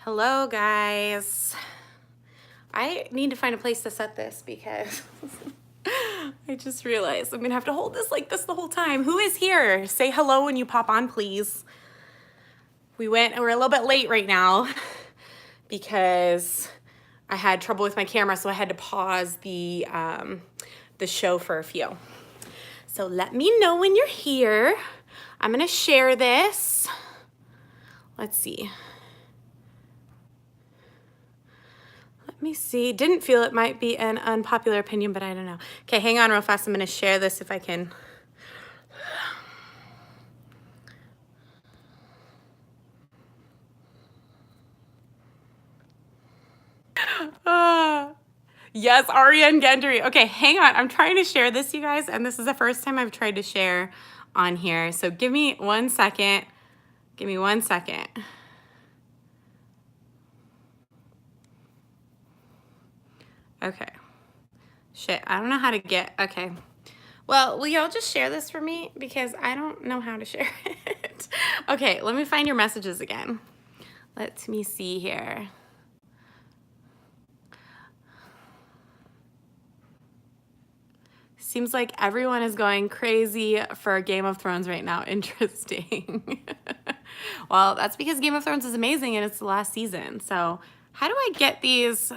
Hello guys. I need to find a place to set this because I just realized I'm gonna have to hold this like this the whole time. Who is here? Say hello when you pop on, please. We're a little bit late right now because I had trouble with my camera, so I had to pause the show for a few. So let me know when you're here. I'm gonna share this. Let's see. Let me see. Didn't feel it might be an unpopular opinion, but I don't know. Okay, hang on real fast. I'm going to share this if I can. Yes, Arya and Gendry. Okay, hang on. I'm trying to share this, you guys, and this is the first time I've tried to share on here. So give me 1 second. Give me 1 second. Okay. Shit, I don't know how to get, okay. Well, will y'all just share this for me? Because I don't know how to share it. Okay, let me find your messages again. Let me see here. Seems like everyone is going crazy for Game of Thrones right now. Interesting. Well, that's because Game of Thrones is amazing and it's the last season. So how do I get these?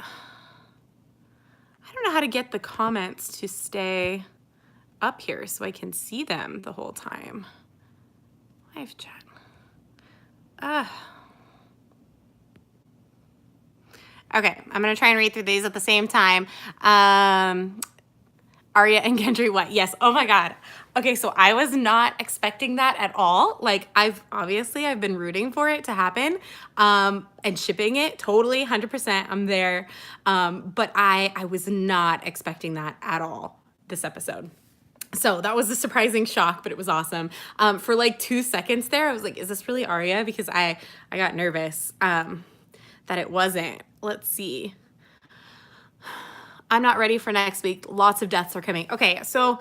I don't know how to get the comments to stay up here so I can see them the whole time. Live chat. Okay, I'm gonna try and read through these at the same time. Arya and Gendry, what? Yes. Oh my God. Okay, so I was not expecting that at all. Like I've been rooting for it to happen, and shipping it totally 100%. I'm there. But I was not expecting that at all this episode. So that was a surprising shock, but it was awesome. For like 2 seconds there, I was like, is this really Arya? Because I got nervous that it wasn't. Let's see. I'm not ready for next week. Lots of deaths are coming. Okay, so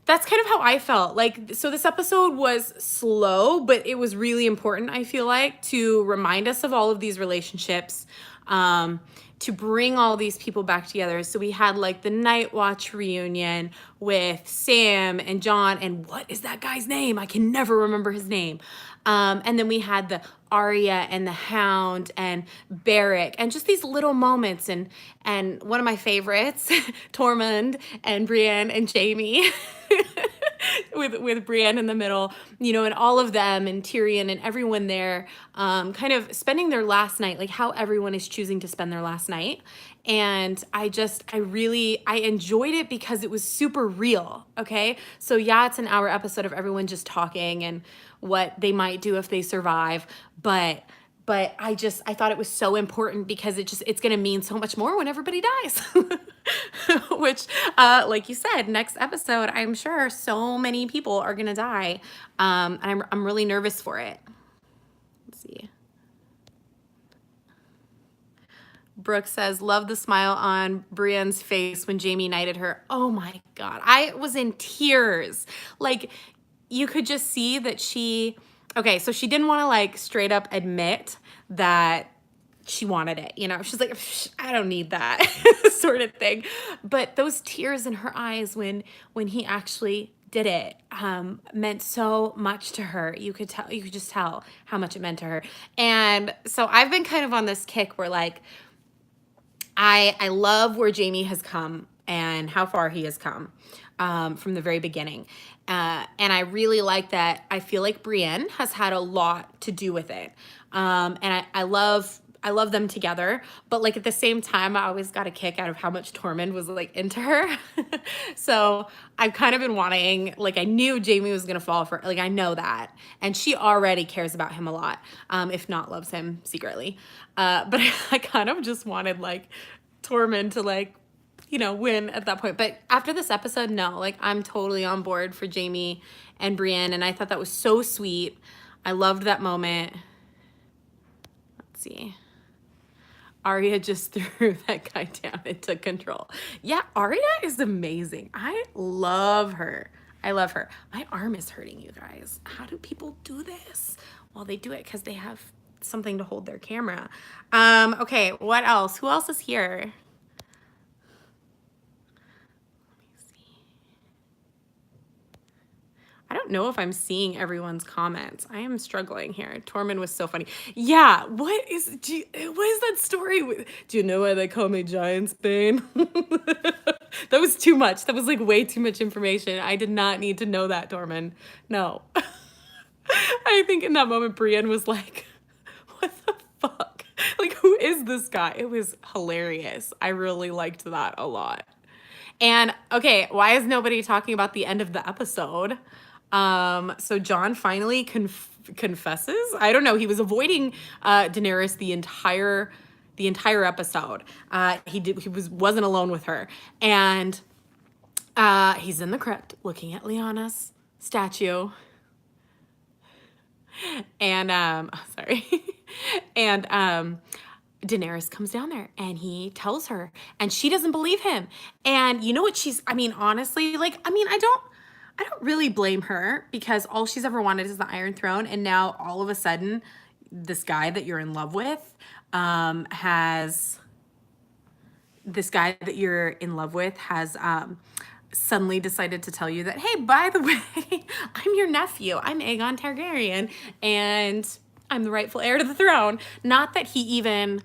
that's kind of how I felt. Like, so this episode was slow, but it was really important, I feel like, to remind us of all of these relationships, to bring all these people back together. So we had like the Night Watch reunion with Sam and John, and what is that guy's name? I can never remember his name. And then we had the Arya and the Hound and Barrack and just these little moments. And one of my favorites, Tormund and Brienne and Jaime with Brienne in the middle, you know, and all of them and Tyrion and everyone there, kind of spending their last night, like how everyone is choosing to spend their last night. And I enjoyed it because it was super real. Okay. So yeah, it's an hour episode of everyone just talking and what they might do if they survive. But I thought it was so important because it's going to mean so much more when everybody dies. Which, like you said, next episode, I'm sure so many people are going to die. And I'm really nervous for it. Let's see. Brooke says, love the smile on Brienne's face when Jaime knighted her. Oh my God. I was in tears. Like, you could just see that okay, so she didn't want to like straight up admit that she wanted it. You know, she's like, I don't need that sort of thing. But those tears in her eyes when he actually did it meant so much to her. You could just tell how much it meant to her. And so I've been kind of on this kick where like, I love where Jaime has come and how far he has come from the very beginning. And I really like that. I feel like Brienne has had a lot to do with it. And I love them together, but like at the same time, I always got a kick out of how much Tormund was like into her. So I've kind of been wanting, like I knew Jaime was going to fall for, like I know that. And she already cares about him a lot, if not loves him secretly. But I kind of just wanted like Tormund to like, you know, win at that point. But after this episode, no, like I'm totally on board for Jaime and Brienne. And I thought that was so sweet. I loved that moment. Let's see. Arya just threw that guy down and took control. Yeah, Arya is amazing. I love her. I love her. My arm is hurting, you guys. How do people do this? Well, they do it because they have something to hold their camera. Okay, what else? Who else is here? I don't know if I'm seeing everyone's comments. I am struggling here. Tormund was so funny. Yeah, what is that story? Do you know why they call me Giantsbane? That was too much. That was like way too much information. I did not need to know that, Tormund. No. I think in that moment, Brienne was like, what the fuck? Like, who is this guy? It was hilarious. I really liked that a lot. And okay, why is nobody talking about the end of the episode? So Jon finally confesses. I don't know. He was avoiding Daenerys the entire episode. He wasn't alone with her, and he's in the crypt looking at Lyanna's statue. And sorry, and Daenerys comes down there and he tells her, and she doesn't believe him. And you know what I mean, honestly, like, I don't really blame her, because all she's ever wanted is the Iron Throne. And now all of a sudden, this guy that you're in love with has suddenly decided to tell you that, hey, by the way, I'm your nephew. I'm Aegon Targaryen, and I'm the rightful heir to the throne. Not that he even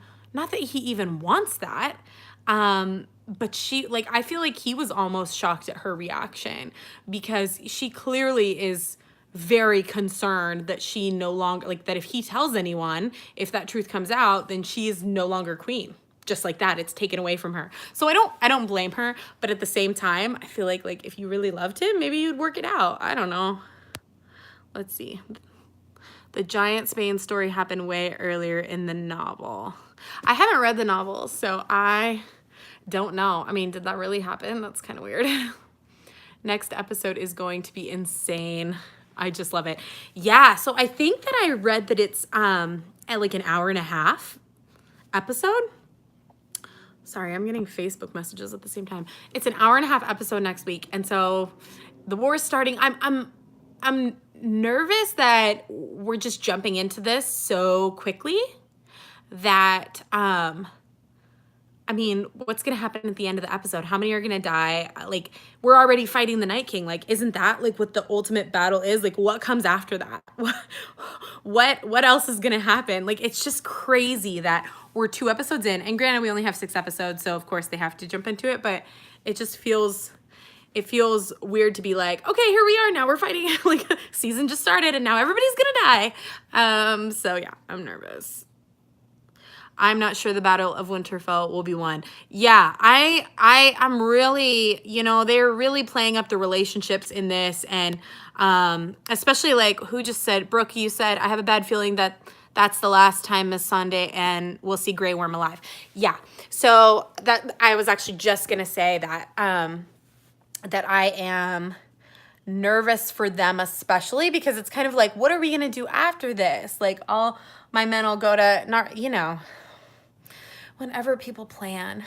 wants that. But I feel like he was almost shocked at her reaction, because she clearly is very concerned that she no longer, like, that if he tells anyone, if that truth comes out, then she is no longer queen. Just like that, it's taken away from her. So I don't blame her, but at the same time, I feel like if you really loved him, maybe you'd work it out. I don't know. Let's see. The Giantsbane story happened way earlier in the novel. I haven't read the novel, so I don't know. I mean, did that really happen? That's kind of weird. Next episode is going to be insane. I just love it. Yeah, so I think that I read that it's at like an hour and a half episode. Sorry, I'm getting Facebook messages at the same time. It's an hour and a half episode next week. And so the war is starting. I'm nervous that we're just jumping into this so quickly that I mean, what's going to happen at the end of the episode? How many are going to die? Like, we're already fighting the Night King. Like, isn't that like what the ultimate battle is? Like, what comes after that? What else is going to happen? Like, it's just crazy that we're 2 episodes in. And granted, we only have 6 episodes, so of course they have to jump into it. But it just feels weird to be like, okay, here we are. Now we're fighting. Like, season just started and now everybody's going to die. So yeah, I'm nervous. I'm not sure the Battle of Winterfell will be won. Yeah, I'm really, they're really playing up the relationships in this. And especially like, who just said, Brooke, you said, I have a bad feeling that that's the last time Miss Sunday and we'll see Grey Worm alive. Yeah, so that I was actually just going to say that, that I am nervous for them, especially because it's kind of like, what are we going to do after this? Like, all my men will go to, whenever people plan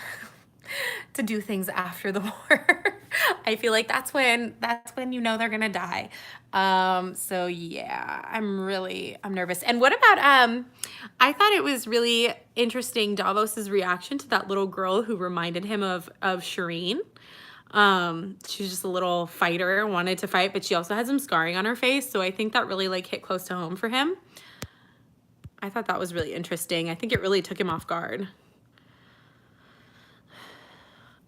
to do things after the war, I feel like that's when they're gonna die. So yeah, I'm nervous. And what about I thought it was really interesting, Davos's reaction to that little girl who reminded him of Shireen. She's just a little fighter, wanted to fight, but she also had some scarring on her face. So I think that really like hit close to home for him. I thought that was really interesting. I think it really took him off guard.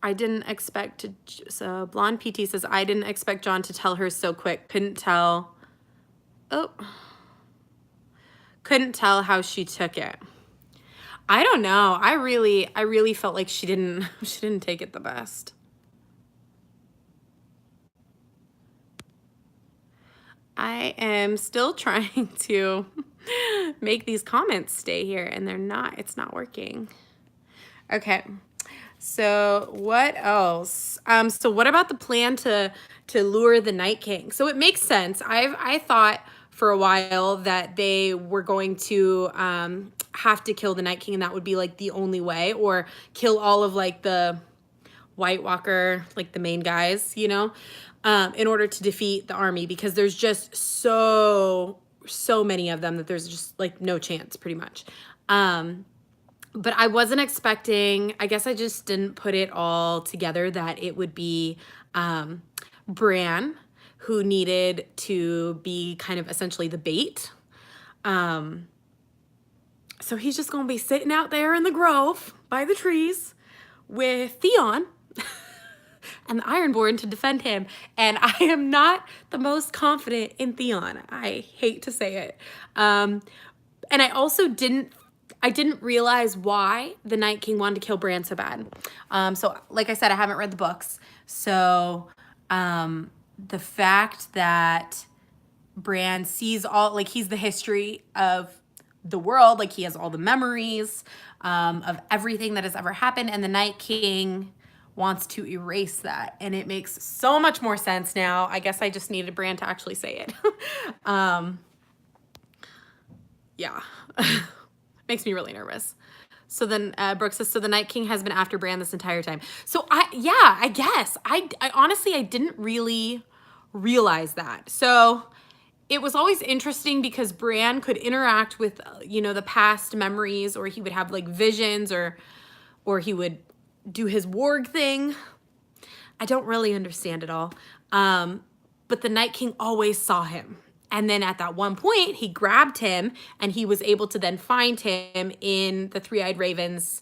I didn't expect to, so Blonde PT says, I didn't expect Jon to tell her so quick. Couldn't tell how she took it. I don't know. I really felt like she didn't take it the best. I am still trying to make these comments stay here and it's not working. Okay. So what else? So what about the plan to lure the Night King? So it makes sense. I thought for a while that they were going to have to kill the Night King, and that would be like the only way, or kill all of like the White Walker, like the main guys, in order to defeat the army, because there's just so so many of them that there's just like no chance pretty much. But I wasn't expecting, I guess I just didn't put it all together that it would be Bran who needed to be kind of essentially the bait. So he's just gonna be sitting out there in the grove by the trees with Theon and the Ironborn to defend him. And I am not the most confident in Theon. I hate to say it. And I also didn't realize why the Night King wanted to kill Bran so bad. So like I said, I haven't read the books. So the fact that Bran sees all, like he's the history of the world, like he has all the memories of everything that has ever happened, and the Night King wants to erase that, and it makes so much more sense now. I guess I just needed Bran to actually say it. Yeah. Makes me really nervous. So then Brooke says, so the Night King has been after Bran this entire time. So I guess I honestly, I didn't really realize that. So it was always interesting because Bran could interact with, you know, the past memories, or he would have like visions, or he would do his warg thing. I don't really understand it all. But the Night King always saw him. And then at that one point, he grabbed him, and he was able to then find him in the Three-Eyed Raven's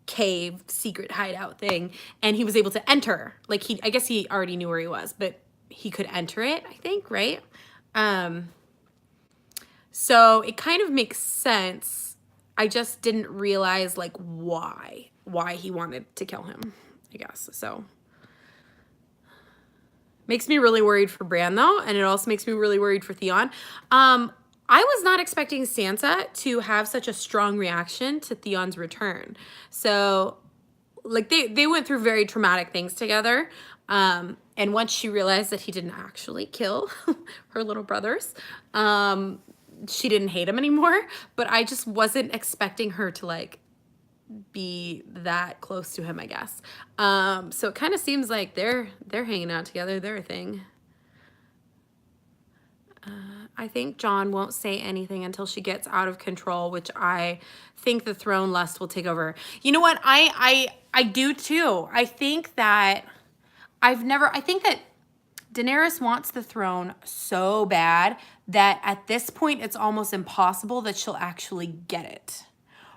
cave secret hideout thing. And he was able to enter. Like I guess he already knew where he was, but he could enter it, I think, right? So it kind of makes sense. I just didn't realize like why he wanted to kill him, I guess. So makes me really worried for Bran though, and it also makes me really worried for Theon. I was not expecting Sansa to have such a strong reaction to Theon's return. So like they went through very traumatic things together. And once she realized that he didn't actually kill her little brothers, she didn't hate him anymore. But I just wasn't expecting her to like be that close to him, I guess. So it kind of seems like they're hanging out together. They're a thing. I think Jon won't say anything until she gets out of control, which I think the throne lust will take over. You know what? I do too. I think that I think that Daenerys wants the throne so bad that at this point it's almost impossible that she'll actually get it,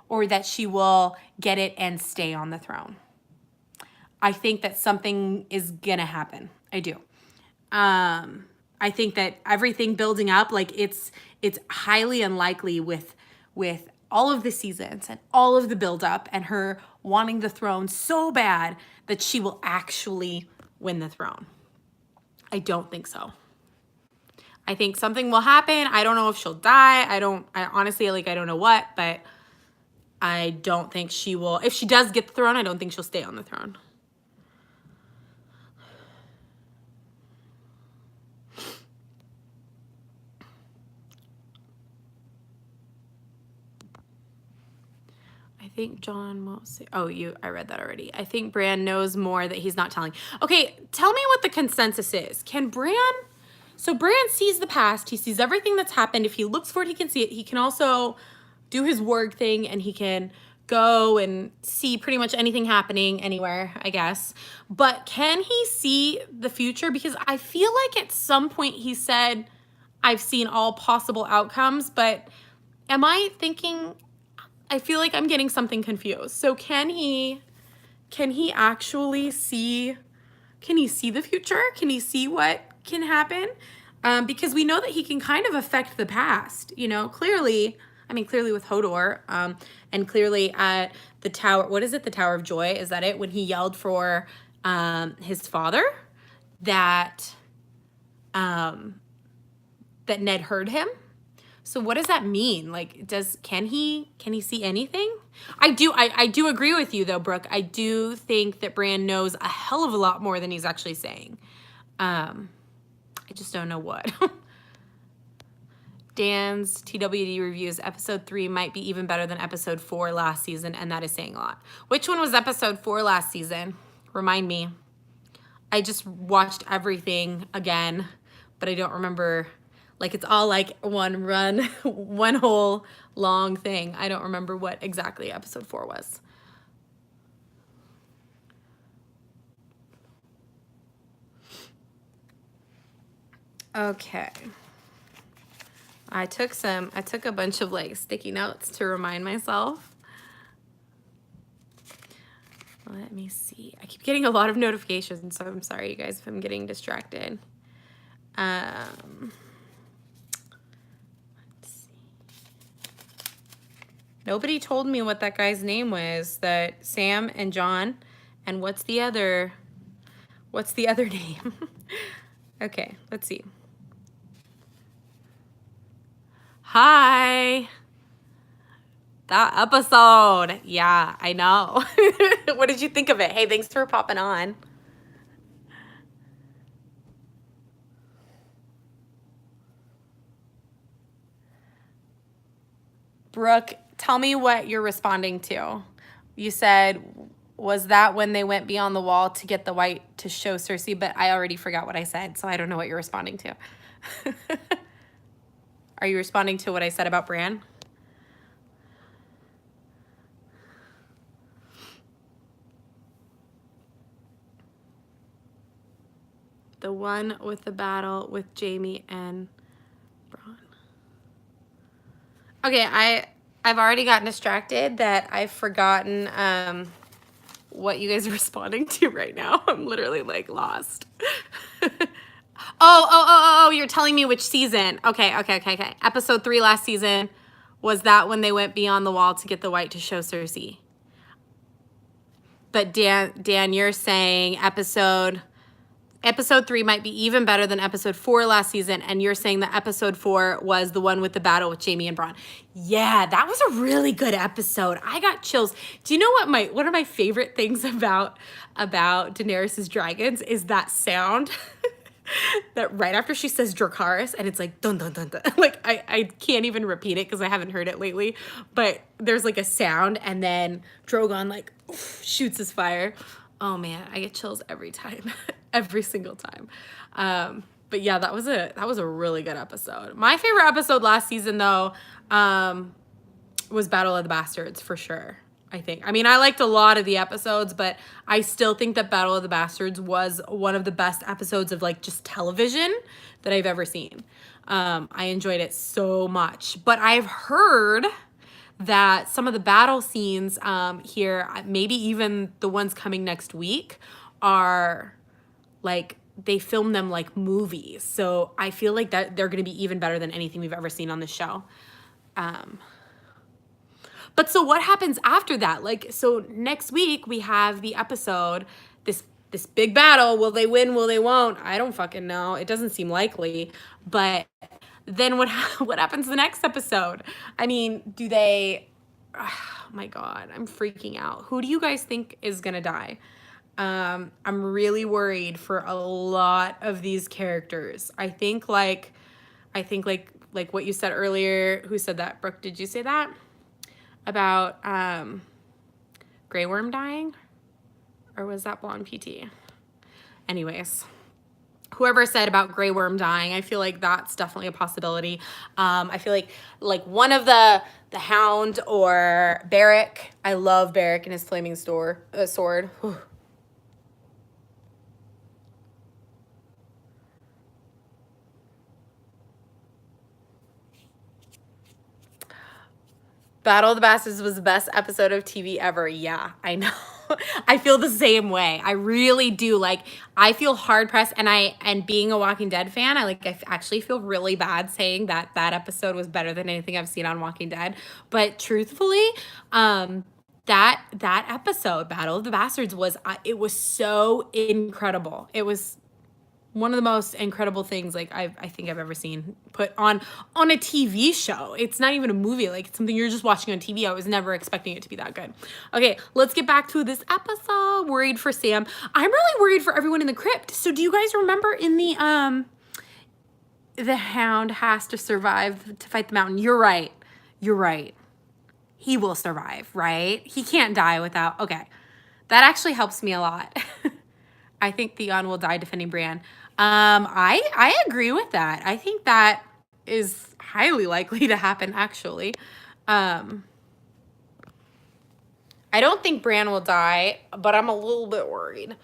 or that she will get it and stay on the throne. I think that something is gonna happen. I do. I think that everything building up, like it's highly unlikely with all of the seasons and all of the build up and her wanting the throne so bad that she will actually win the throne. I don't think so. I think something will happen. I don't know if she'll die. I honestly, like, I don't know what, but I don't think she will. If she does get the throne, I don't think she'll stay on the throne. I think Jon won't say, oh, I read that already. I think Bran knows more that he's not telling. Okay, tell me what the consensus is. So Bran sees the past, he sees everything that's happened. If he looks for it, he can see it. He can also do his warg thing, and he can go and see pretty much anything happening anywhere, I guess. But can he see the future? Because I feel like at some point he said, I've seen all possible outcomes, but am I thinking, I feel like I'm getting something confused. So can he actually see, can he see the future? Can he see what can happen? Because we know that he can kind of affect the past, you know, clearly with Hodor, and clearly at the tower, what is it? The Tower of Joy, is that it? When he yelled for his father, that Ned heard him. So what does that mean? Like, can he see anything? I do agree with you though, Brooke. I do think that Bran knows a hell of a lot more than he's actually saying. I just don't know what. Dan's TWD reviews, episode 3 might be even better than episode 4 last season, and that is saying a lot. Which one was episode 4 last season? Remind me. I just watched everything again, but I don't remember Like it's all like one run, one whole long thing. I don't remember what exactly episode 4 was. Okay. I took a bunch of like sticky notes to remind myself. Let me see. I keep getting a lot of notifications, so I'm sorry, you guys, if I'm getting distracted. Let's see. Nobody told me what that guy's name was. That Sam and John, and what's the other name? Okay, let's see. Hi. That episode. Yeah, I know. What did you think of it? Hey, thanks for popping on. Brooke, tell me what you're responding to. You said, was that when they went beyond the wall to get the white to show Cersei? But I already forgot what I said, so I don't know what you're responding to. Are you responding to what I said about Bran? The one with the battle with Jaime and Bronn. Okay, I've already gotten distracted that I've forgotten what you guys are responding to right now. I'm literally like lost. Oh, you're telling me which season. Okay. Episode 3 last season, was that when they went beyond the wall to get the white to show Cersei? But Dan, you're saying episode 3 might be even better than episode 4 last season, and you're saying that episode 4 was the one with the battle with Jaime and Bronn. Yeah, that was a really good episode. I got chills. Do you know what one of my favorite things about Daenerys' dragons is that sound? That right after she says Dracarys, and it's like dun dun dun dun. Like I can't even repeat it because I haven't heard it lately, but there's like a sound, and then Drogon like shoots his fire. Oh man, I get chills every time. Every single time. But yeah, that was a really good episode. My favorite episode last season though was Battle of the Bastards for sure. I think. I mean, I liked a lot of the episodes, but I still think that Battle of the Bastards was one of the best episodes of like just television that I've ever seen. I enjoyed it so much. But I've heard that some of the battle scenes here, maybe even the ones coming next week, are like they film them like movies. So I feel like that they're going to be even better than anything we've ever seen on the show. But so what happens after that? Like, so next week we have the episode, this big battle. Will they win? Will they won't? I don't fucking know. It doesn't seem likely. But then what happens the next episode? I mean, do they... Oh my God, I'm freaking out. Who do you guys think is gonna die? I'm really worried for a lot of these characters. I think like what you said earlier. Who said that? Brooke, did you say that? About Grey Worm dying? Or was that Blonde PT? Anyways, whoever said about Grey Worm dying, I feel like that's definitely a possibility. I feel like one of the Hound or Beric. I love Beric and his flaming sword. Whew. Battle of the Bastards was the best episode of TV ever. Yeah, I know. I feel the same way. I really do. Like, I feel hard pressed, and being a Walking Dead fan, I actually feel really bad saying that episode was better than anything I've seen on Walking Dead. But truthfully, that episode, Battle of the Bastards, it was so incredible. It was one of the most incredible things like I think I've ever seen put on a TV show. It's not even a movie. Like, it's something you're just watching on TV. I was never expecting it to be that good. Okay, let's get back to this episode. Worried for Sam. I'm really worried for everyone in the crypt. So do you guys remember in the Hound has to survive to fight the Mountain? You're right. He will survive, right? He can't die without... Okay, that actually helps me a lot. I think Theon will die defending Bran. I agree with that. I think that is highly likely to happen, actually. I don't think Bran will die, but I'm a little bit worried.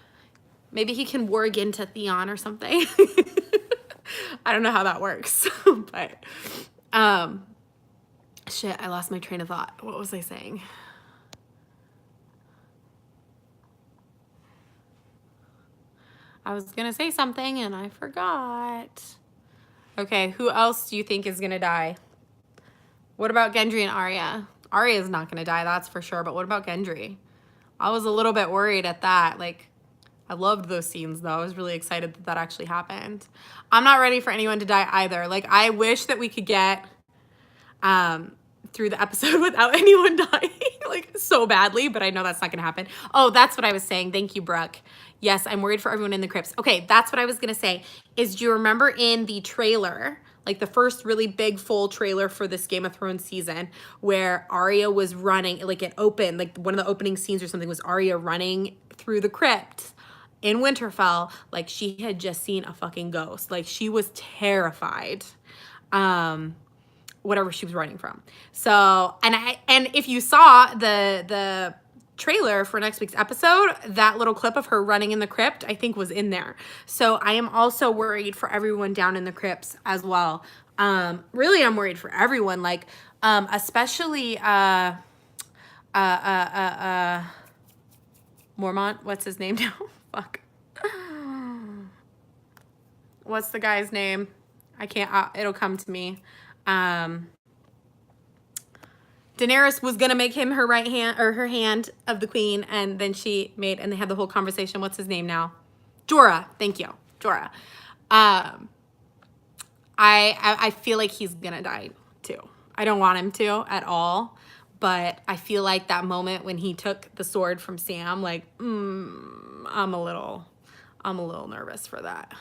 Maybe he can warg into Theon or something. I don't know how that works, but shit, I lost my train of thought. What was I saying? I was gonna say something and I forgot. Okay, who else do you think is gonna die? What about Gendry and Arya? Arya is not gonna die, that's for sure, but what about Gendry? I was a little bit worried at that. Like, I loved those scenes though. I was really excited that that actually happened. I'm not ready for anyone to die either. Like, I wish that we could get through the episode without anyone dying, like, so badly, but I know that's not gonna happen. Oh, that's what I was saying. Thank you, Brooke. Yes, I'm worried for everyone in the crypts. Okay, that's what I was gonna say, is do you remember in the trailer, like the first really big full trailer for this Game of Thrones season, where Arya was running, like it opened, like one of the opening scenes or something was Arya running through the crypt in Winterfell, like she had just seen a fucking ghost. Like she was terrified. Whatever she was running from. So, and if you saw the trailer for next week's episode, that little clip of her running in the crypt, I think was in there. So I am also worried for everyone down in the crypts as well. Really, I'm worried for everyone, like, especially, Mormont, what's his name now? Fuck. What's the guy's name? I can't, it'll come to me. Daenerys was gonna make him her right hand, or her hand of the queen, and then she made, and they had the whole conversation. What's his name now? Jorah. Thank you, Jorah. I feel like he's gonna die too. I don't want him to at all, but I feel like that moment when he took the sword from Sam, like, I'm a little nervous for that.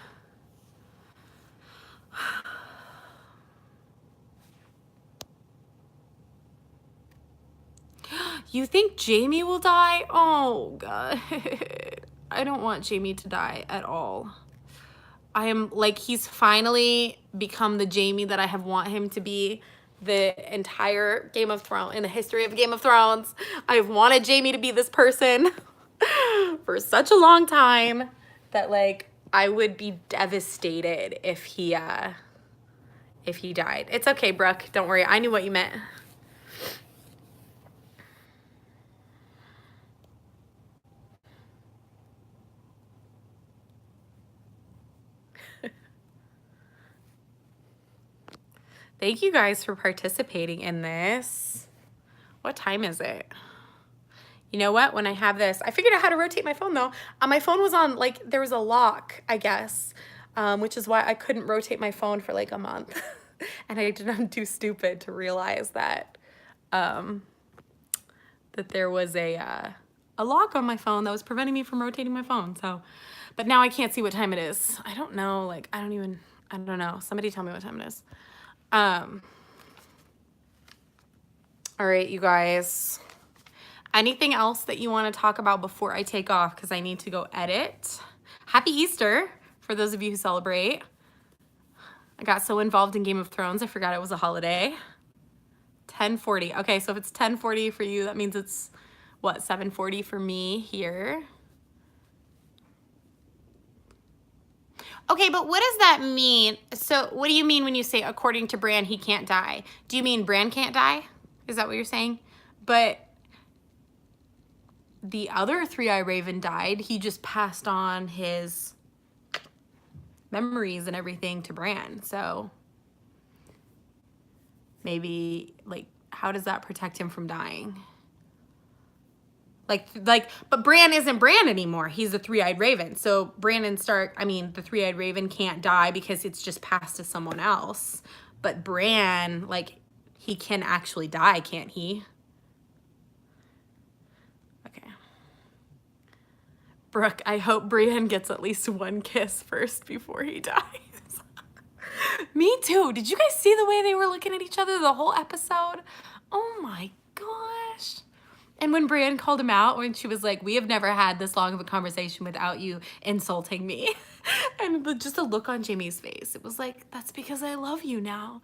You think Jaime will die? Oh, God. I don't want Jaime to die at all. I am, like, he's finally become the Jaime that I have want him to be the entire Game of Thrones, in the history of Game of Thrones. I've wanted Jaime to be this person for such a long time that, like, I would be devastated if he died. It's okay, Brooke. Don't worry. I knew what you meant. Thank you guys for participating in this. What time is it? You know what? When I have this, I figured out how to rotate my phone though. My phone was on, like, there was a lock, I guess, which is why I couldn't rotate my phone for like a month. And I did not do stupid to realize that, that there was a lock on my phone that was preventing me from rotating my phone. So, but now I can't see what time it is. I don't know. Like, I don't know. Somebody tell me what time it is. All right, you guys. Anything else that you want to talk about before I take off? Because I need to go edit. Happy Easter for those of you who celebrate. I got so involved in Game of Thrones, I forgot it was a holiday. 10:40. Okay, so if it's 10:40 for you, that means it's, what, 7:40 for me here. Okay, but what does that mean? So what do you mean when you say, according to Bran, he can't die? Do you mean Bran can't die? Is that what you're saying? But the other Three-Eye Raven died. He just passed on his memories and everything to Bran. So maybe, like, how does that protect him from dying? Like, but Bran isn't Bran anymore. He's a Three-Eyed Raven. So Brandon Stark, I mean, the Three-Eyed Raven can't die because it's just passed to someone else. But Bran, like, he can actually die, can't he? Okay. Brooke, I hope Brienne gets at least one kiss first before he dies. Me too. Did you guys see the way they were looking at each other the whole episode? Oh my gosh. And when Brienne called him out, when she was like, we have never had this long of a conversation without you insulting me. And just a look on Jaime's face. It was like, that's because I love you now.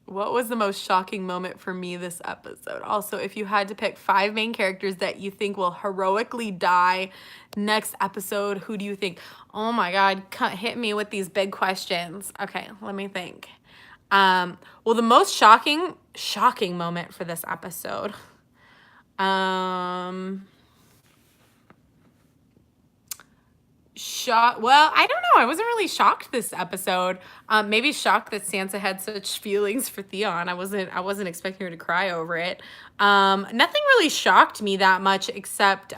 What was the most shocking moment for me this episode? Also, if you had to pick 5 main characters that you think will heroically die next episode, who do you think? Oh my God, hit me with these big questions. Okay, let me think. Well, the most shocking moment for this episode. Well, I don't know. I wasn't really shocked this episode. Maybe shocked that Sansa had such feelings for Theon. I wasn't expecting her to cry over it. Nothing really shocked me that much except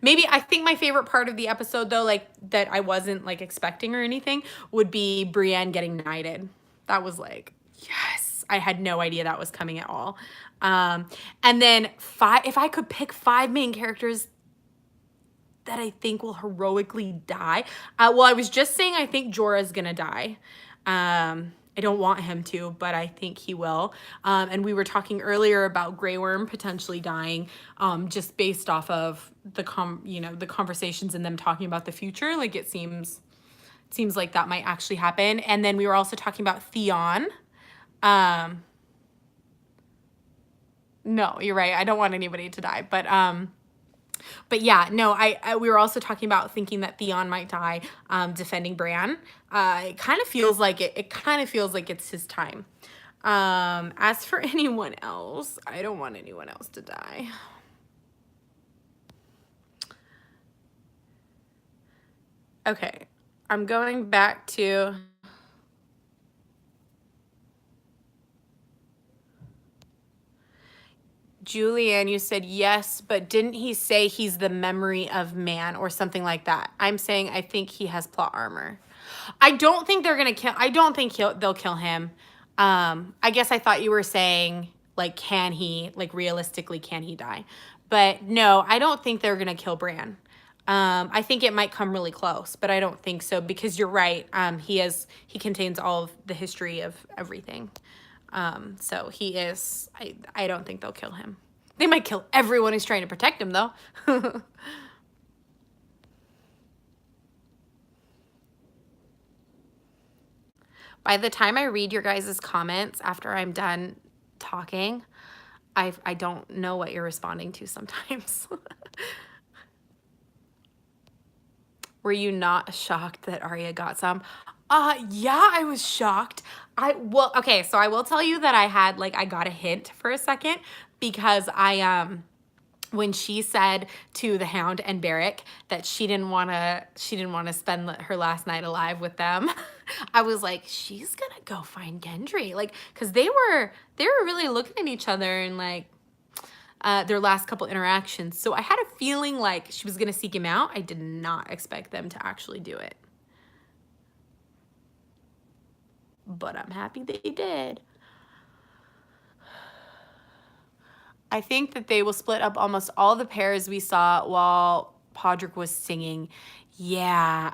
maybe I think my favorite part of the episode though, like that I wasn't like expecting or anything, would be Brienne getting knighted. That was like, yes. I had no idea that was coming at all. And then if I could pick 5 main characters that I think will heroically die. Well, I was just saying I think Jorah's gonna die. I don't want him to, but I think he will. And we were talking earlier about Grey Worm potentially dying, just based off of the conversations and them talking about the future. Like it seems like that might actually happen. And then we were also talking about Theon. No, you're right. I don't want anybody to die, but yeah, no, we were also talking about thinking that Theon might die, defending Bran. It kind of feels like it kind of feels like it's his time. As for anyone else, I don't want anyone else to die. Okay, I'm going back to Julianne, you said yes, but didn't he say he's the memory of man or something like that? I'm saying I think he has plot armor. I don't think they're gonna kill. I don't think they'll kill him. I guess I thought you were saying like, can he, like realistically, can he die? But no, I don't think they're gonna kill Bran. I think it might come really close, but I don't think so because you're right. He contains all of the history of everything. So he is, I don't think they'll kill him. They might kill everyone who's trying to protect him though. By the time I read your guys' comments after I'm done talking, I don't know what you're responding to sometimes. Were you not shocked that Arya got some? Yeah, I was shocked. Well, okay, so I will tell you that I got a hint for a second because when she said to the Hound and Beric that she didn't want to spend her last night alive with them, I was like, she's gonna go find Gendry, like, because they were really looking at each other and like their last couple interactions. So I had a feeling like she was gonna seek him out. I did not expect them to actually do it, but I'm happy they did. I think that they will split up almost all the pairs we saw while Podrick was singing. Yeah.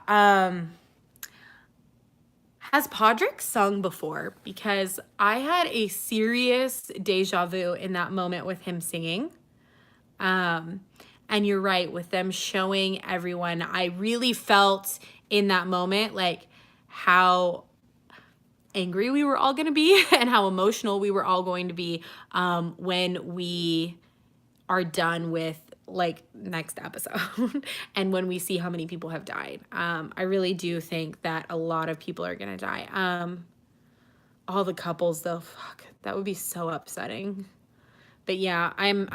Has Podrick sung before? Because I had a serious deja vu in that moment with him singing. And you're right, with them showing everyone, I really felt in that moment like how angry we were all going to be and how emotional we were all going to be when we are done with like next episode and when we see how many people have died. I really do think that a lot of people are going to die. All the couples though, fuck, that would be so upsetting. But yeah, I'm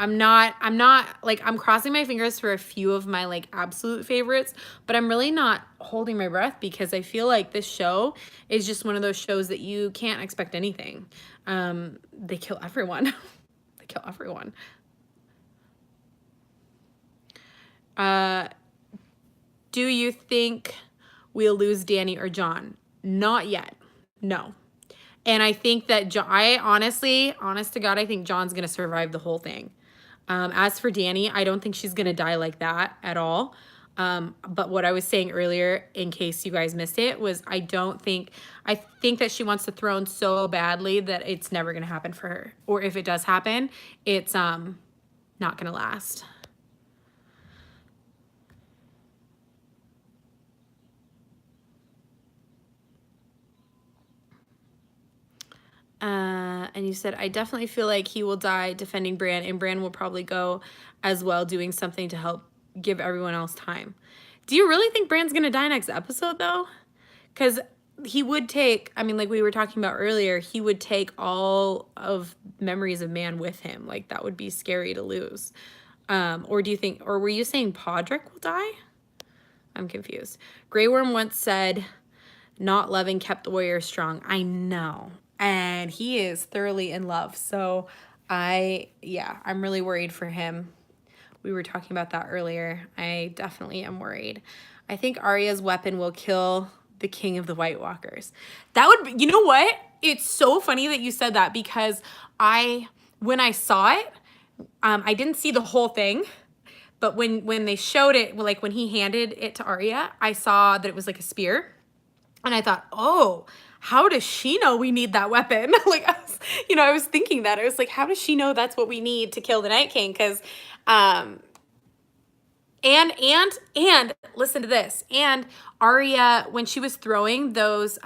crossing my fingers for a few of my like absolute favorites, but I'm really not holding my breath because I feel like this show is just one of those shows that you can't expect anything. They kill everyone. They kill everyone. Do you think we'll lose Dany or Jon? Not yet. No. And I think that honest to God, I think Jon's going to survive the whole thing. As for Dany, I don't think she's going to die like that at all. But what I was saying earlier, in case you guys missed it, was I think that she wants the throne so badly that it's never going to happen for her. Or if it does happen, it's not going to last. And you said, I definitely feel like he will die defending Bran, and Bran will probably go as well, doing something to help give everyone else time. Do you really think Bran's gonna die next episode, though? Because he would take, I mean, like we were talking about earlier, he would take all of Memories of Man with him. Like, that would be scary to lose. Or do you think, or were you saying Podrick will die? I'm confused. Grey Worm once said, not loving kept the warrior strong. I know. And he is thoroughly in love. So I'm really worried for him. We were talking about that earlier. I definitely am worried. I think Arya's weapon will kill the king of the White Walkers. That would be, you know what? It's so funny that you said that, because when I saw it, I didn't see the whole thing. But when they showed it, like when he handed it to Arya, I saw that it was like a spear. And I thought, oh, how does she know we need that weapon? Like, I was thinking that. I was like, how does she know that's what we need to kill the Night King? Because, and listen to this. And Arya, when she was throwing those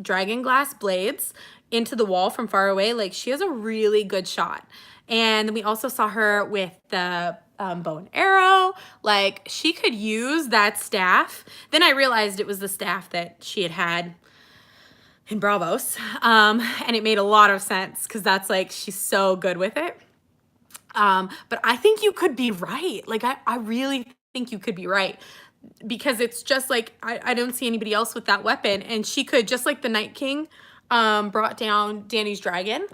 dragon glass blades into the wall from far away, like, she has a really good shot. And then we also saw her with the bow and arrow. Like, she could use that staff. Then I realized it was the staff that she had in Bravos. And it made a lot of sense, because that's like, she's so good with it. But I think you could be right. Like, I really think you could be right, because it's just like, I don't see anybody else with that weapon. And she could, just like the Night King brought down Dany's dragon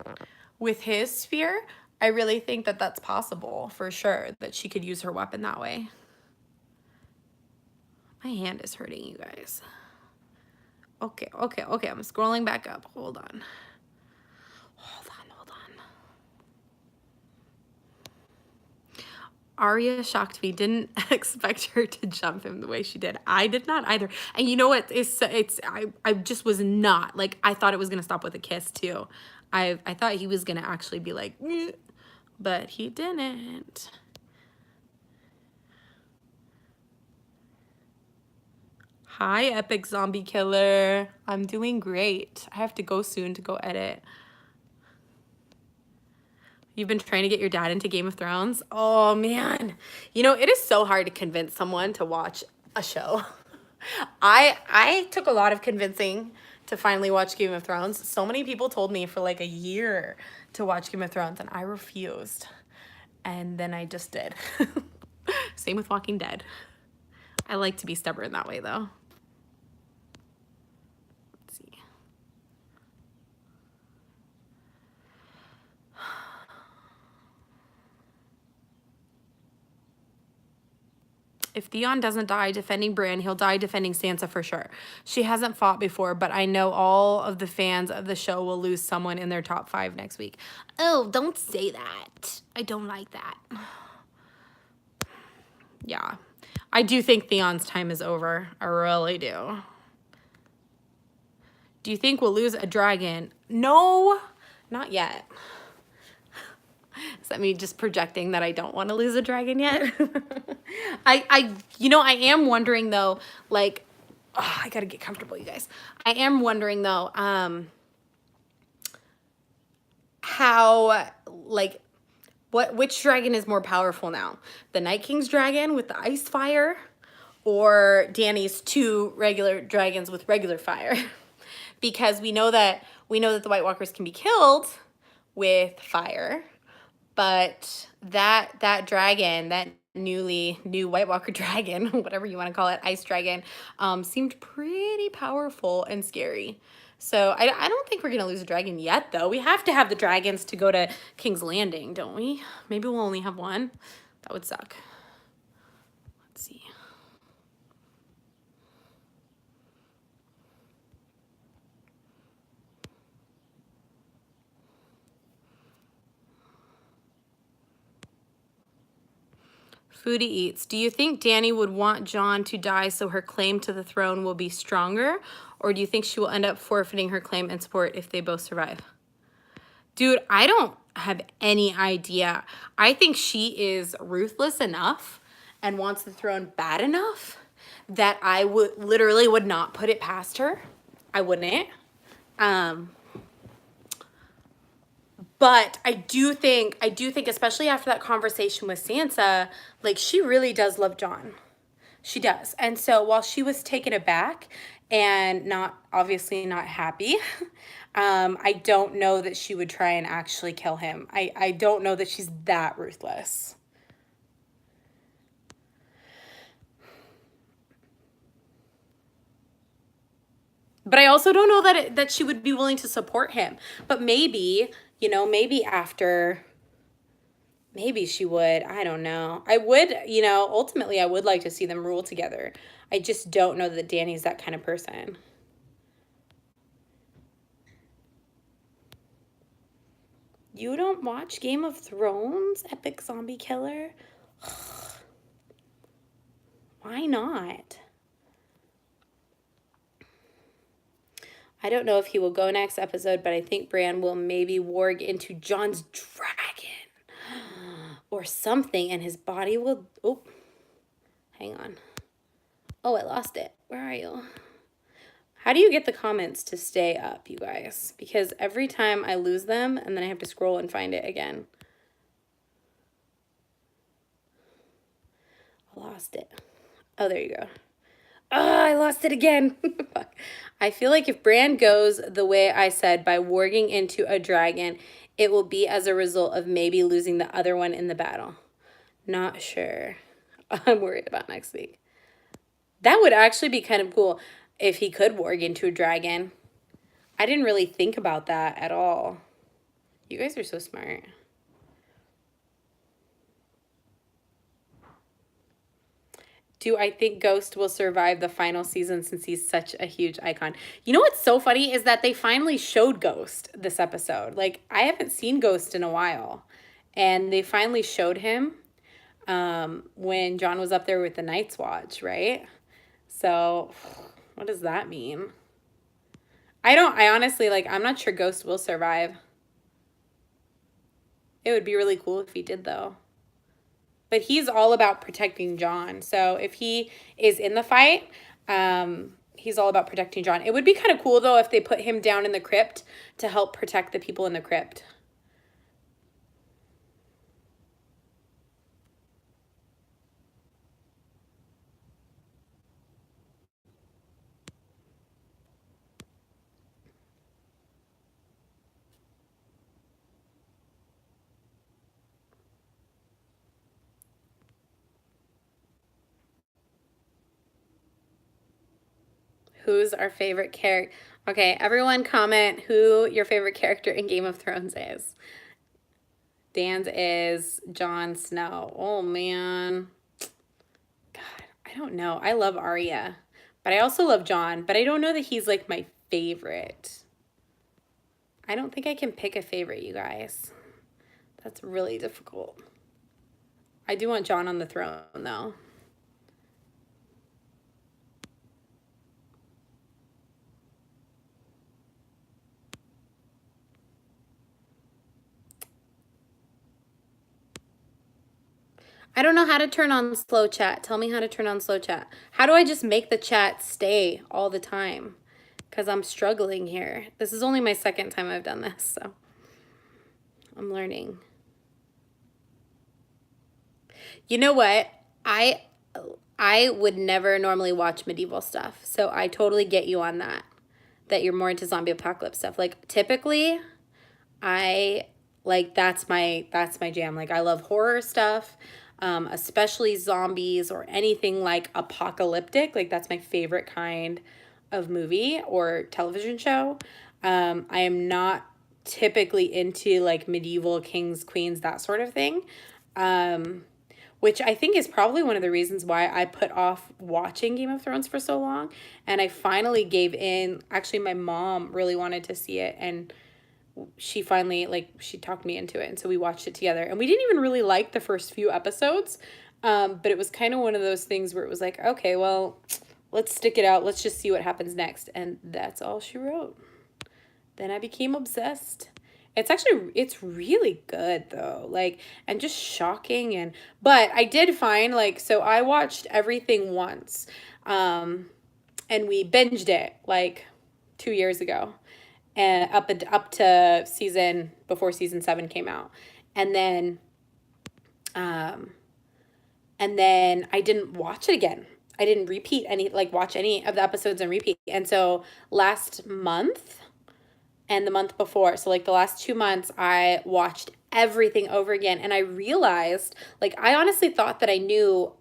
with his spear. I really think that that's possible, for sure, that she could use her weapon that way. My hand is hurting, you guys. Okay. I'm scrolling back up. Hold on. Arya shocked me. Didn't expect her to jump him the way she did. I did not either. And you know what? I just was not, like, I thought it was gonna stop with a kiss too. I thought he was gonna actually be like, "Nyeh," but he didn't. Hi, Epic Zombie Killer. I'm doing great. I have to go soon to go edit. You've been trying to get your dad into Game of Thrones? Oh, man. It is so hard to convince someone to watch a show. I took a lot of convincing to finally watch Game of Thrones. So many people told me for like a year to watch Game of Thrones, and I refused. And then I just did. Same with Walking Dead. I like to be stubborn that way, though. Let's see. If Theon doesn't die defending Bran, he'll die defending Sansa for sure. She hasn't fought before, but I know all of the fans of the show will lose someone in their top 5 next week. Oh, don't say that. I don't like that. Yeah. I do think Theon's time is over. I really do. Do you think we'll lose a dragon? No, not yet. Is that me just projecting that I don't want to lose a dragon yet? I am wondering though, like, I gotta get comfortable, you guys. I am wondering though, how, like, which dragon is more powerful now? The Night King's dragon with the ice fire, or Dany's 2 regular dragons with regular fire? Because we know that the White Walkers can be killed with fire. But that dragon, that new White Walker dragon, whatever you want to call it, ice dragon, seemed pretty powerful and scary. So I don't think we're going to lose a dragon yet, though. We have to have the dragons to go to King's Landing, don't we? Maybe we'll only have one. That would suck. Let's see. Foodie Eats. Do you think Dany would want Jon to die so her claim to the throne will be stronger? Or do you think she will end up forfeiting her claim and support if they both survive? Dude, I don't have any idea. I think she is ruthless enough and wants the throne bad enough that I would literally would not put it past her. I wouldn't. But I do think, especially after that conversation with Sansa, like she really does love Jon. She does. And so while she was taken aback and obviously not happy, I don't know that she would try and actually kill him. I don't know that she's that ruthless. But I also don't know that she would be willing to support him. But maybe, maybe after, maybe she would. I don't know. I would, ultimately I would like to see them rule together. I just don't know that Dany's that kind of person. You don't watch Game of Thrones, Epic Zombie Killer? Why not? I don't know if he will go next episode, but I think Bran will maybe warg into Jon's dragon or something, and his body will... Oh, hang on. Oh, I lost it. Where are you? How do you get the comments to stay up, you guys? Because every time I lose them, and then I have to scroll and find it again. I lost it. Oh, there you go. Oh, I lost it again. I feel like if Bran goes the way I said by warging into a dragon, it will be as a result of maybe losing the other one in the battle. Not sure. I'm worried about next week. That would actually be kind of cool if he could warg into a dragon. I didn't really think about that at all. You guys are so smart. Do I think Ghost will survive the final season since he's such a huge icon? You know what's so funny is that they finally showed Ghost this episode. Like, I haven't seen Ghost in a while. And they finally showed him when Jon was up there with the Night's Watch, right? So, what does that mean? I honestly, like, I'm not sure Ghost will survive. It would be really cool if he did, though. But he's all about protecting Jon. So if he is in the fight, he's all about protecting Jon. It would be kind of cool, though, if they put him down in the crypt to help protect the people in the crypt. Who's our favorite character? Okay, everyone comment who your favorite character in Game of Thrones is. Dan's is Jon Snow. Oh, man. God, I don't know. I love Arya, but I also love Jon, but I don't know that he's, like, my favorite. I don't think I can pick a favorite, you guys. That's really difficult. I do want Jon on the throne, though. I don't know how to turn on slow chat. Tell me how to turn on slow chat. How do I just make the chat stay all the time? Because I'm struggling here. This is only my second time I've done this, so I'm learning. You know what? I would never normally watch medieval stuff, so I totally get you on that. That you're more into zombie apocalypse stuff. Like, typically, that's my jam. Like, I love horror stuff, especially zombies or anything like apocalyptic. Like, that's my favorite kind of movie or television show. I am not typically into like medieval kings, queens, that sort of thing. Which I think is probably one of the reasons why I put off watching Game of Thrones for so long. And I finally gave in. Actually, my mom really wanted to see it, and she finally, she talked me into it, and so we watched it together. And we didn't even really like the first few episodes, But it was kind of one of those things where it was like, okay, well, let's stick it out. Let's just see what happens next. And that's all she wrote. Then I became obsessed. It's really good though. Like, and just shocking. But I did find, like, so I watched everything once. And we binged it like 2 years ago, and up to before season 7 came out. And then um and then I didn't watch it again. I didn't watch any of the episodes and repeat. And so last month and the month before, so like the last 2 months, I watched everything over again. And I realized, like, I honestly thought that I knew,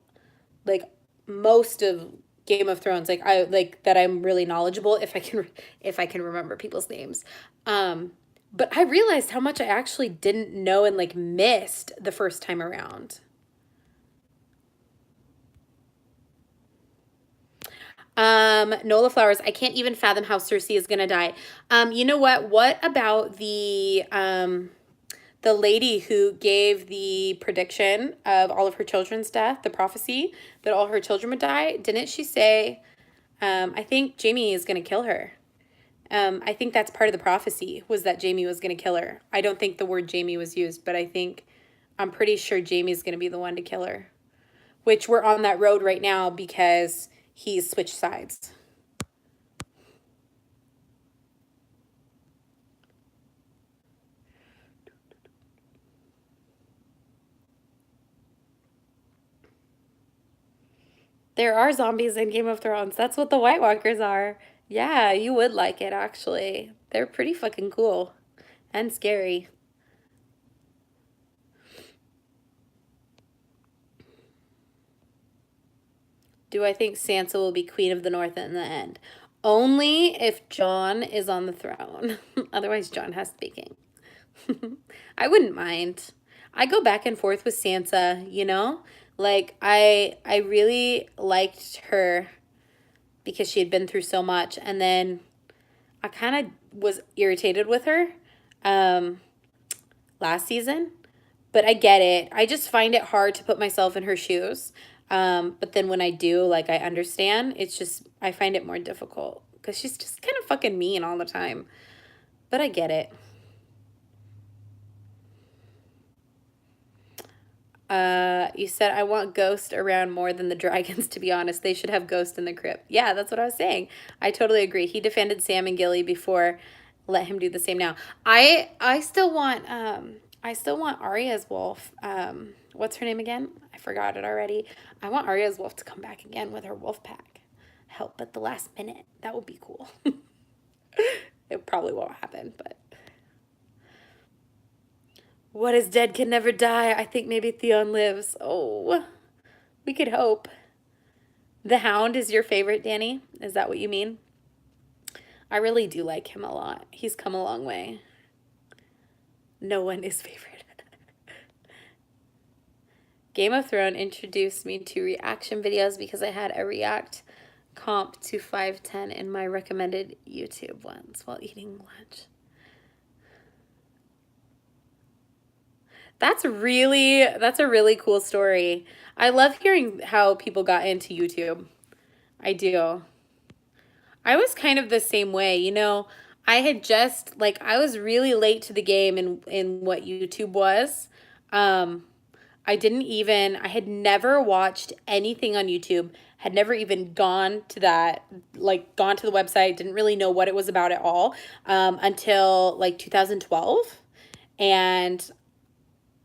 like, most of Game of Thrones. Like that I'm really knowledgeable if I can remember people's names. But I realized how much I actually didn't know and like missed the first time around. Nola Flowers, I can't even fathom how Cersei is gonna die. You know what? What about the lady who gave the prediction of all of her children's death, the prophecy that all her children would die? Didn't she say, I think Jaime is gonna kill her? I think that's part of the prophecy, was that Jaime was gonna kill her. I don't think the word Jaime was used, but I'm pretty sure Jaime's gonna be the one to kill her. Which we're on that road right now because he's switched sides. There are zombies in Game of Thrones. That's what the White Walkers are. Yeah, you would like it, actually. They're pretty fucking cool and scary. Do I think Sansa will be Queen of the North in the end? Only if Jon is on the throne. Otherwise, Jon has to be king. I wouldn't mind. I go back and forth with Sansa, you know? Like, I really liked her because she had been through so much, and then I kind of was irritated with her last season. But I get it. I just find it hard to put myself in her shoes. But then when I do, like, I understand. It's just, I find it more difficult because she's just kind of fucking mean all the time. But I get it. You said I want Ghost around more than the dragons, to be honest. They should have Ghost in the crypt. Yeah, that's what I was saying. I totally agree. He defended Sam and Gilly before. Let him do the same now. I still want Arya's wolf. What's her name again? I forgot it already. I want Arya's wolf to come back again with her wolf pack. Help at the last minute. That would be cool. It probably won't happen, but what is dead can never die. I think maybe Theon lives. Oh, we could hope. The Hound is your favorite, Danny? Is that what you mean? I really do like him a lot. He's come a long way. No one is favorite. Game of Thrones introduced me to reaction videos because I had a react comp to 510 in my recommended YouTube ones while eating lunch. That's a really cool story. I love hearing how people got into YouTube. I do. I was kind of the same way, you know. I had just, like, I was really late to the game in what YouTube was. I had never watched anything on YouTube, had never even gone to gone to the website, didn't really know what it was about at all, until like 2012. And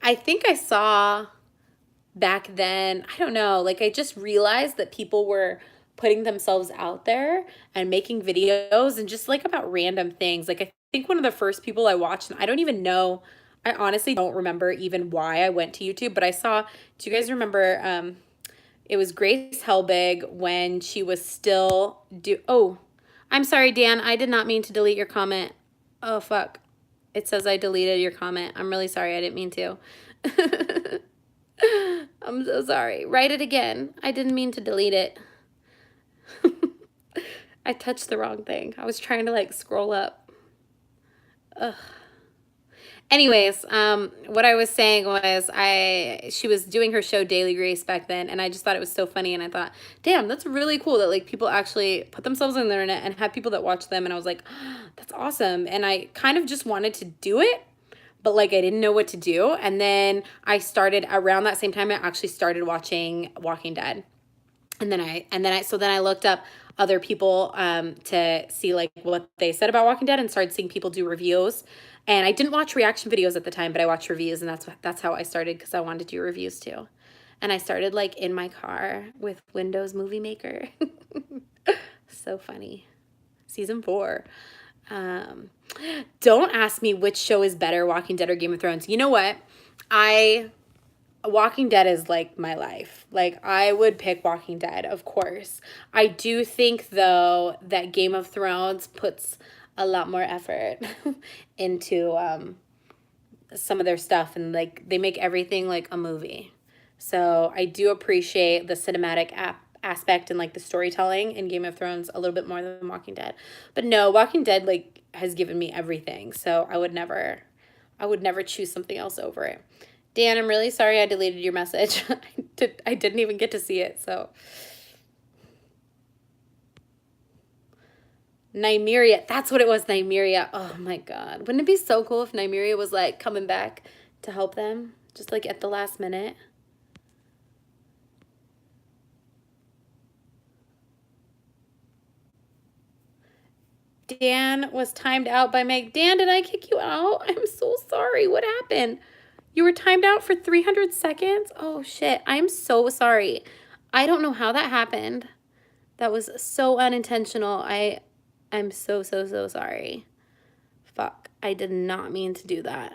I think I saw back then, I don't know, like I just realized that people were putting themselves out there and making videos and just like about random things. Like I think one of the first people I watched, and I don't even know, I honestly don't remember even why I went to YouTube, but I saw, do you guys remember, it was Grace Helbig when she was still oh, I'm sorry, Dan, I did not mean to delete your comment. Oh, fuck. It says I deleted your comment. I'm really sorry. I didn't mean to. I'm so sorry. Write it again. I didn't mean to delete it. I touched the wrong thing. I was trying to like scroll up. Ugh. Anyways, what I was saying was she was doing her show Daily Grace back then, and I just thought it was so funny, and I thought, damn, that's really cool that like people actually put themselves on the internet and have people that watch them, and I was like, oh, that's awesome. And I kind of just wanted to do it, but like I didn't know what to do. And then I started around that same time, I actually started watching Walking Dead. And then I looked up other people to see like what they said about Walking Dead, and started seeing people do reviews. And I didn't watch reaction videos at the time, but I watched reviews, and that's how I started, because I wanted to do reviews too. And I started like in my car with Windows Movie Maker. So funny. Season 4. Don't ask me which show is better, Walking Dead or Game of Thrones. You know what? Walking Dead is like my life. Like I would pick Walking Dead, of course. I do think though that Game of Thrones puts a lot more effort into some of their stuff, and like they make everything like a movie. So I do appreciate the cinematic aspect and like the storytelling in Game of Thrones a little bit more than Walking Dead. But no, Walking Dead like has given me everything. So I would never choose something else over it. Dan, I'm really sorry I deleted your message. I didn't even get to see it, so. Nymeria, that's what it was, Nymeria. Oh my God. Wouldn't it be so cool if Nymeria was like coming back to help them, just like at the last minute? Dan was timed out by Meg. Dan, did I kick you out? I'm so sorry. What happened? You were timed out for 300 seconds? Oh, shit. I'm so sorry. I don't know how that happened. That was so unintentional. I'm so sorry. Fuck. I did not mean to do that.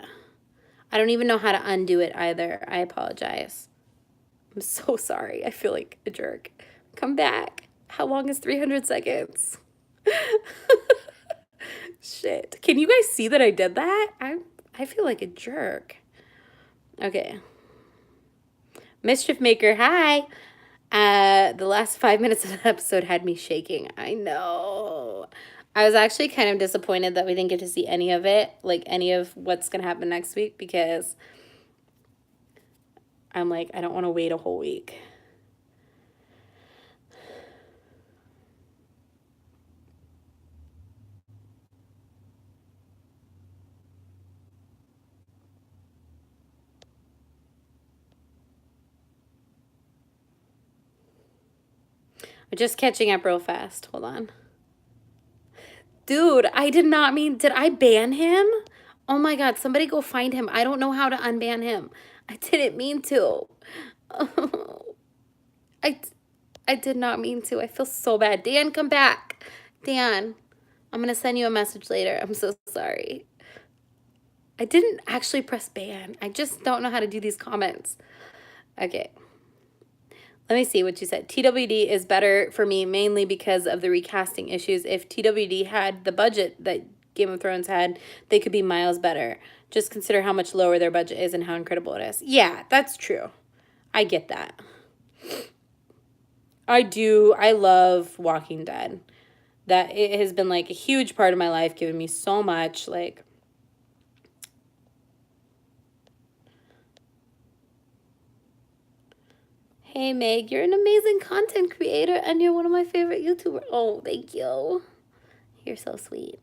I don't even know how to undo it either. I apologize. I'm so sorry. I feel like a jerk. Come back. How long is 300 seconds? Shit. Can you guys see that I did that? I feel like a jerk. Okay. Mischief Maker, hi. The last 5 minutes of the episode had me shaking. I know. I was actually kind of disappointed that we didn't get to see any of it, like any of what's going to happen next week, because I'm like, I don't want to wait a whole week. I'm just catching up real fast. Hold on. Dude, I did not mean, did I ban him? Oh my God, somebody go find him. I don't know how to unban him. I didn't mean to. Oh, I did not mean to. I feel so bad. Dan, come back. Dan, I'm going to send you a message later. I'm so sorry. I didn't actually press ban. I just don't know how to do these comments. Okay. Let me see what you said. TWD is better for me mainly because of the recasting issues. If TWD had the budget that Game of Thrones had, they could be miles better. Just consider how much lower their budget is and how incredible it is. Yeah, that's true. I get that. I do. I love Walking Dead. That it has been like a huge part of my life, giving me so much. Like, hey, Meg, you're an amazing content creator and you're one of my favorite YouTubers. Oh, thank you. You're so sweet.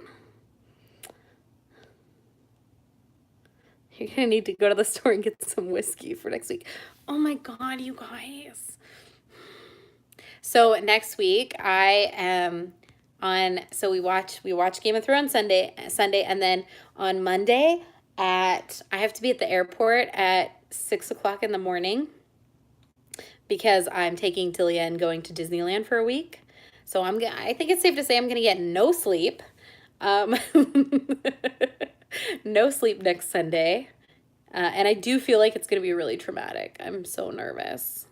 You're going to need to go to the store and get some whiskey for next week. Oh my God, you guys. So next week I am so we watch Game of Thrones Sunday, and then on Monday I have to be at the airport at 6 o'clock in the morning, because I'm taking Tilia and going to Disneyland for a week. So I think it's safe to say I'm going to get no sleep. No sleep next Sunday. And I do feel like it's going to be really traumatic. I'm so nervous.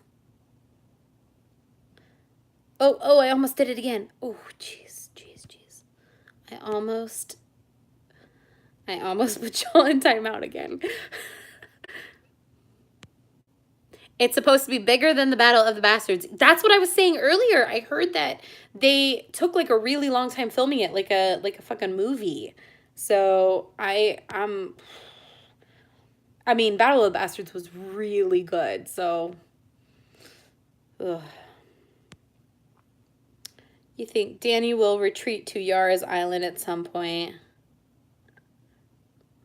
Oh, I almost did it again. Oh, jeez. I almost put y'all in timeout again. It's supposed to be bigger than the Battle of the Bastards. That's what I was saying earlier. I heard that they took like a really long time filming it, like a fucking movie. So I mean, Battle of the Bastards was really good, so. Ugh. You think Dany will retreat to Yars Island at some point?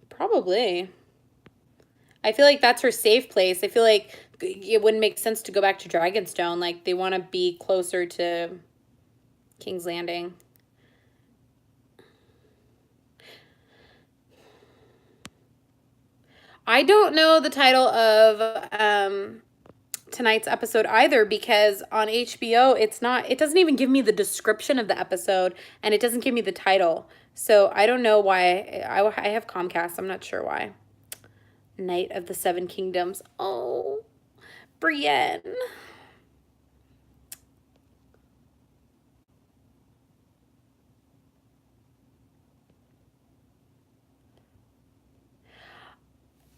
Probably. I feel like that's her safe place. I feel like it wouldn't make sense to go back to Dragonstone. Like, they want to be closer to King's Landing. I don't know the title of tonight's episode either, because on HBO it doesn't even give me the description of the episode, and it doesn't give me the title. So I don't know why. I have Comcast. I'm not sure why. Night of the Seven Kingdoms. Oh, Brienne.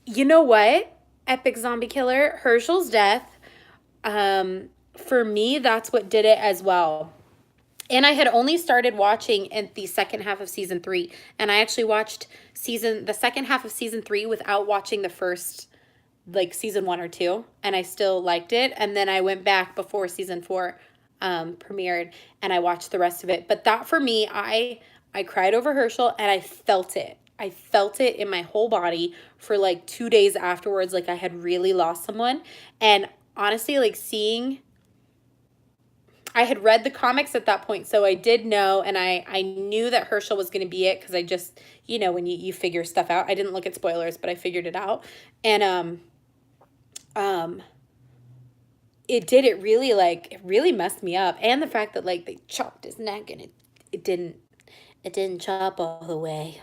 You know what? Epic Zombie Killer, Herschel's death. For me, that's what did it as well. And I had only started watching in the second half of season 3, and I actually watched the second half of season 3 without watching the first, like, season 1 or 2, and I still liked it. And then I went back before season 4 premiered, and I watched the rest of it. But that, for me, I cried over Herschel, and I felt it. I felt it in my whole body for like 2 days afterwards, like I had really lost someone. And honestly, like, I had read the comics at that point, so I did know, and I knew that Herschel was going to be it, because I just, when you figure stuff out. I didn't look at spoilers, but I figured it out. And it really messed me up. And the fact that, like, they chopped his neck, and it didn't chop all the way.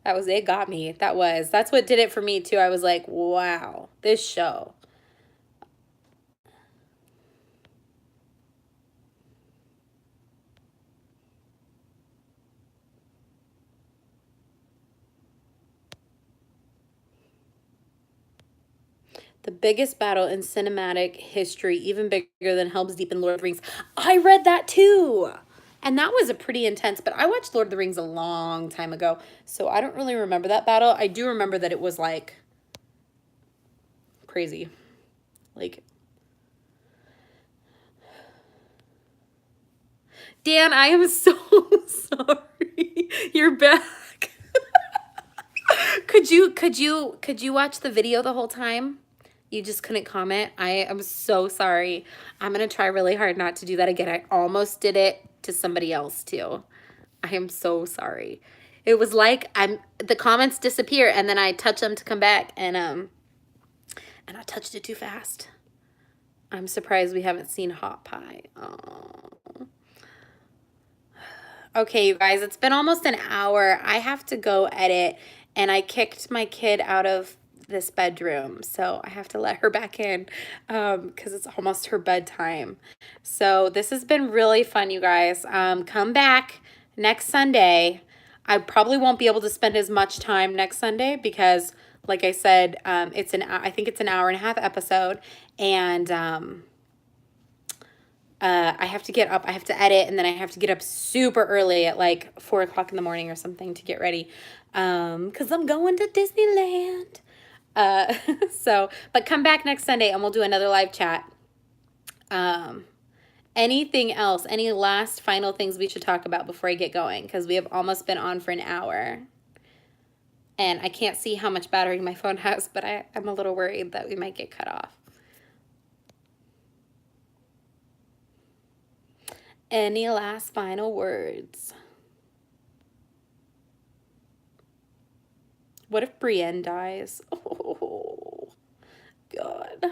It got me. That's what did it for me too. I was like, wow, this show. The biggest battle in cinematic history, even bigger than Helm's Deep in Lord of the Rings. I read that too. And that was a pretty intense, but I watched Lord of the Rings a long time ago, so I don't really remember that battle. I do remember that it was, like, crazy. Like, Dan, I am so sorry. You're back. Could you watch the video the whole time? You just couldn't comment? I am so sorry. I'm going to try really hard not to do that again. I almost did it to somebody else too. I am so sorry. It was like the comments disappear, and then I touch them to come back, and I touched it too fast. I'm surprised we haven't seen Hot Pie. Oh. Okay, you guys, it's been almost an hour. I have to go edit, and I kicked my kid out of this bedroom, so I have to let her back in because it's almost her bedtime. So this has been really fun, you guys. Come back next Sunday. I probably won't be able to spend as much time next Sunday because, like I said, I think it's an hour and a half episode, and I have to get up, I have to edit, and then I have to get up super early at like 4 o'clock in the morning or something to get ready because I'm going to Disneyland. But come back next Sunday and we'll do another live chat. Anything else? Any last final things we should talk about before I get going? Because we have almost been on for an hour. And I can't see how much battery my phone has, but I'm a little worried that we might get cut off. Any last final words? What if Brienne dies? Oh, God.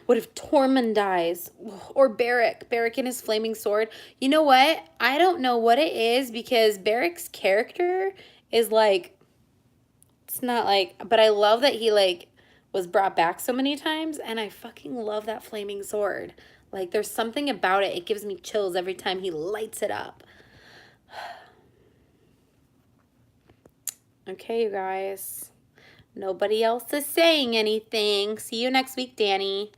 What if Tormund dies? Or Beric and his flaming sword. You know what? I don't know what it is because Beric's character is like, it's not like, but I love that he like was brought back so many times, and I fucking love that flaming sword. Like, there's something about it. It gives me chills every time he lights it up. Okay, you guys. Nobody else is saying anything. See you next week, Danny.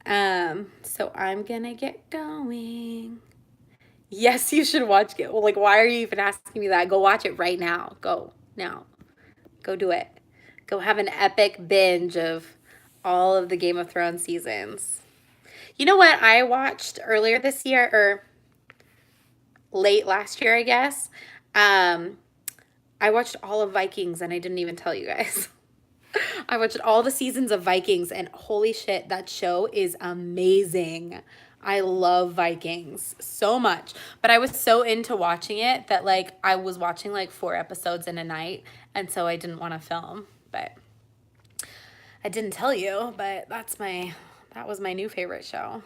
So I'm gonna get going. Yes, you should watch it. Well, like, why are you even asking me that? Go watch it right now. Go now. Go do it. Go have an epic binge of all of the Game of Thrones seasons. You know what I watched earlier this year, or late last year, I guess? Um, I watched all of Vikings and I didn't even tell you guys. I watched all the seasons of Vikings and holy shit, that show is amazing. I love Vikings so much. But I was so into watching it that like I was watching like 4 episodes in a night and so I didn't want to film. But I didn't tell you, but that was my new favorite show.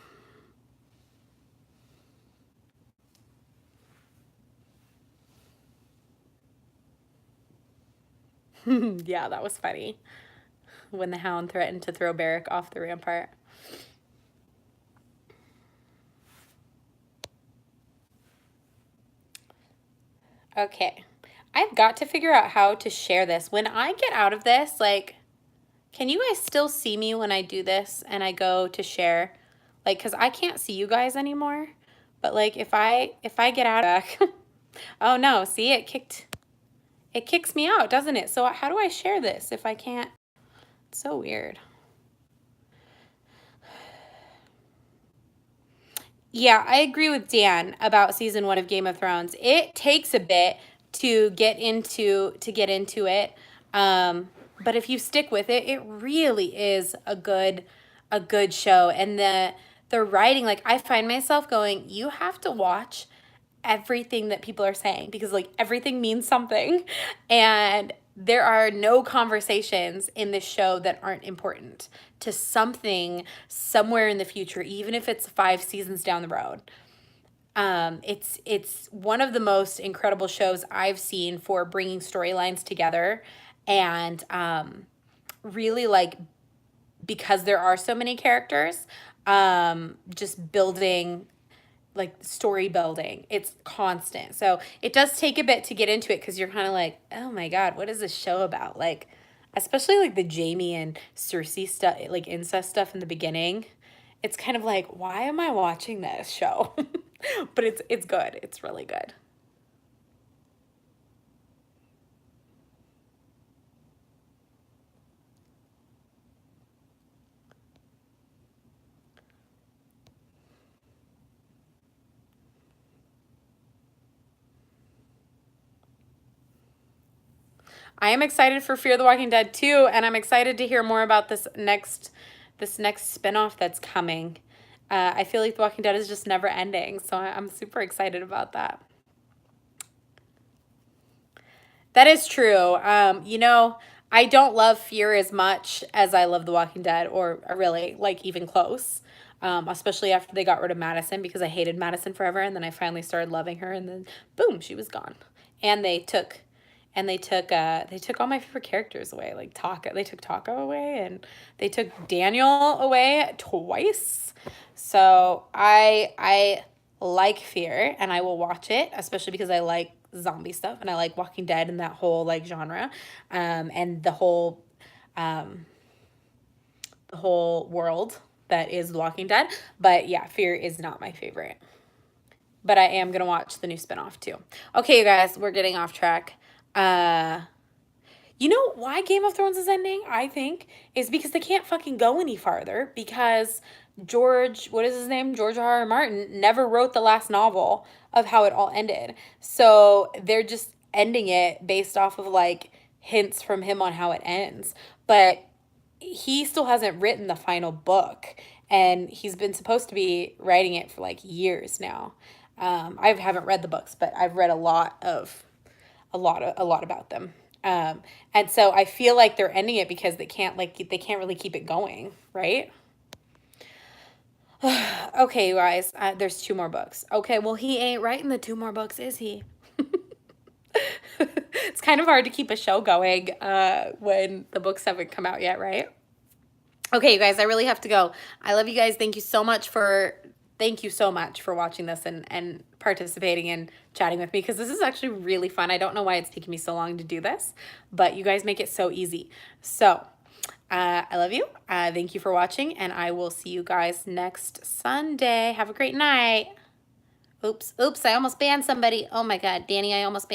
Yeah, that was funny. When the Hound threatened to throw Beric off the rampart. Okay. I've got to figure out how to share this. When I get out of this, like, can you guys still see me when I do this and I go to share? Like, cause I can't see you guys anymore. But like, if I get out of oh no, see it kicks me out, doesn't it? So how do I share this if I can't? It's so weird. Yeah, I agree with Dan about season 1 of Game of Thrones. It takes a bit to get into it. Um, but if you stick with it, it really is a good show. And the writing, like I find myself going, you have to watch everything that people are saying because like everything means something. And there are no conversations in this show that aren't important to something somewhere in the future, even if it's 5 seasons down the road. It's one of the most incredible shows I've seen for bringing storylines together and really like because there are so many characters, just building like story building. It's constant. So it does take a bit to get into it because you're kind of like, oh my God, what is this show about? Like, especially like the Jamie and Cersei stuff, like incest stuff in the beginning. It's kind of like, why am I watching this show? But it's good. It's really good. I am excited for Fear the Walking Dead too, and I'm excited to hear more about this next spinoff that's coming. I feel like The Walking Dead is just never ending, so I'm super excited about that. That is true. I don't love Fear as much as I love The Walking Dead, or really, like, even close. Especially after they got rid of Madison because I hated Madison forever, and then I finally started loving her, and then boom, she was gone. And they took all my favorite characters away, like Taco. They took Taco away, and they took Daniel away twice. So I like Fear, and I will watch it, especially because I like zombie stuff and I like Walking Dead and that whole like genre, and um, the whole world that is The Walking Dead. But yeah, Fear is not my favorite. But I am gonna watch the new spinoff too. Okay, you guys, we're getting off track. Uh, You know why Game of Thrones is ending, I think, is because they can't fucking go any farther because what is his name? George R. R. Martin never wrote the last novel of how it all ended. So they're just ending it based off of like hints from him on how it ends. But he still hasn't written the final book and he's been supposed to be writing it for like years now. I haven't read the books, but I've read a lot about them. And so I feel like they're ending it because they can't really keep it going, right? Okay, you guys, there's 2 more books. Okay, well he ain't writing the 2 more books, is he? It's kind of hard to keep a show going when the books haven't come out yet, right? Okay, you guys, I really have to go. I love you guys. Thank you so much for watching this and participating and chatting with me because this is actually really fun. I don't know why it's taking me so long to do this, but you guys make it so easy. So I love you. Thank you for watching, and I will see you guys next Sunday. Have a great night. Oops, I almost banned somebody. Oh my God, Danny, I almost banned